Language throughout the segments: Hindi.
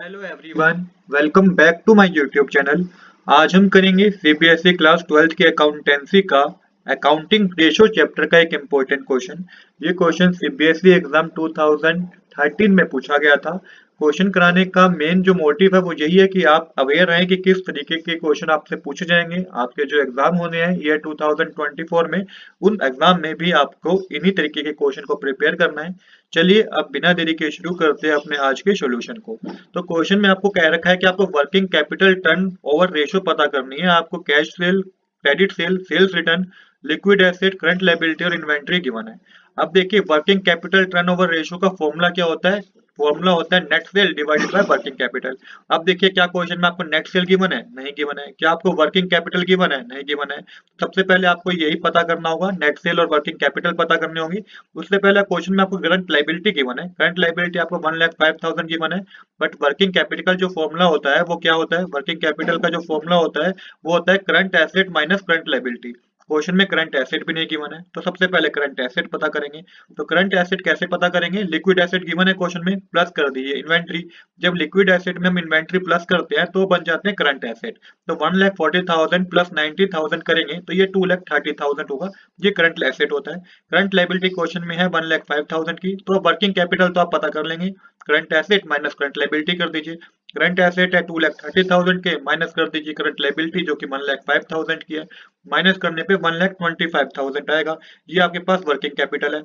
Hello everyone, welcome back to my YouTube channel. आज हम करेंगे सीबीएसई क्लास 12th की अकाउंटेंसी का अकाउंटिंग रेशो चैप्टर का एक इम्पोर्टेंट क्वेश्चन। ये क्वेश्चन सीबीएसई एग्जाम 2013 में पूछा गया था। क्वेश्चन कराने का मेन जो मोटिव है वो यही है कि आप अवेयर रहें कि किस तरीके के क्वेश्चन आपसे पूछे जाएंगे। आपके जो एग्जाम होने हैं ईयर 2024 में, उन एग्जाम में भी आपको इन्हीं तरीके के क्वेश्चन को प्रिपेयर करना है। चलिए अब बिना देरी के शुरू करते हैं अपने आज के सॉल्यूशन को। तो क्वेश्चन में आपको कह रखा है कि आपको working capital turn over ratio पता करनी है। आपको cash sale, credit sale, sales return, liquid asset, current liability और इन्वेंट्री गिवन है। अब देखिए वर्किंग कैपिटल टर्नओवर रेशियो का फॉर्मूला क्या होता है। फॉर्मूला होता है net sale divided by working capital. अब देखिए क्या क्वेश्चन में आपको नेट सेल गिवन है, नहीं गिवन है। क्या आपको वर्किंग कैपिटल गिवन है, नहीं गिवन है। सबसे पहले आपको यही पता करना होगा, नेट सेल और वर्किंग कैपिटल पता करनी होगी। उससे पहले क्वेश्चन में आपको करंट लायबिलिटी गिवन है। करंट लायबिलिटी आपको 1,05,000 गिवन है। बट वर्किंग कैपिटल का जो फॉर्मूला होता है वो क्या होता है। वर्किंग कैपिटल का जो फॉर्मूला होता है वो होता है current asset minus current liability. Question में करंट एसेट भी नहीं गिवन है, तो सबसे पहले करंट एसेट पता करेंगे। तो करंट एसेट कैसे पता करेंगे। लिक्विड एसेट गिवन है क्वेश्चन में, प्लस कर दीजिए इन्वेंट्री। जब लिक्विड एसेट में हम इन्वेंट्री प्लस करते हैं तो बन जाते हैं करंट एसेट। तो 1,40,000 प्लस 90,000 करेंगे तो ये 2,30,000 होगा। ये करंट एसेट होता है। करंट लायबिलिटी क्वेश्चन में है 1,05,000 की। तो वर्किंग कैपिटल तो आप पता कर लेंगे, current asset minus current liability कर दीजिए। करंट एसेट है 2,30,000 के, माइनस कर दीजिए करंट लायबिलिटी जो कि 1,05,000 की है। माइनस करने पे 1,25,000 आएगा। ये आपके पास वर्किंग कैपिटल है।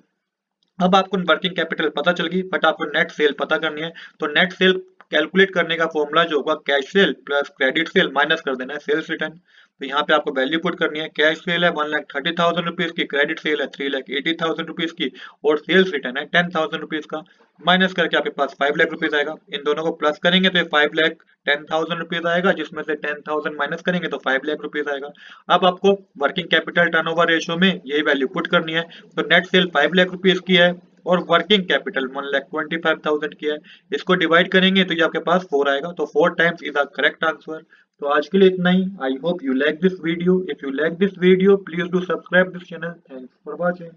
अब आपको वर्किंग कैपिटल पता चल गई, बट आपको नेट सेल पता करनी है। तो नेट सेल कैलकुलेट करने का फॉर्मूला जो होगा cash cell plus credit sale minus कर देना है सेल्स रिटर्न। तो यहाँ पे आपको वैल्यू पुट करनी है। कैश सेल है 1,30,000 रुपीज की, क्रेडिट सेल है 3,80,000 रुपीज की और सेल्स रिटर्न है 10,000 रुपीज का। माइनस करके आपके पास 5 लाख रुपीज आएगा। इन दोनों को प्लस करेंगे तो ये 5,10,000 रुपीज आएगा, जिसमें से 10,000 माइनस करेंगे तो 5 लाख रुपीज आएगा। अब आपको वर्किंग कैपिटल टर्नओवर रेशियो में यही वैल्यू पुट करनी है। तो नेट सेल 5 लाख रुपीज की है और वर्किंग कैपिटल 1,25,000 की है। इसको डिवाइड करेंगे तो ये आपके पास 4 आएगा। तो 4 times is the correct answer. तो आज के लिए इतना ही। I hope you like this video. If you like this video please do subscribe this channel. Thanks for watching.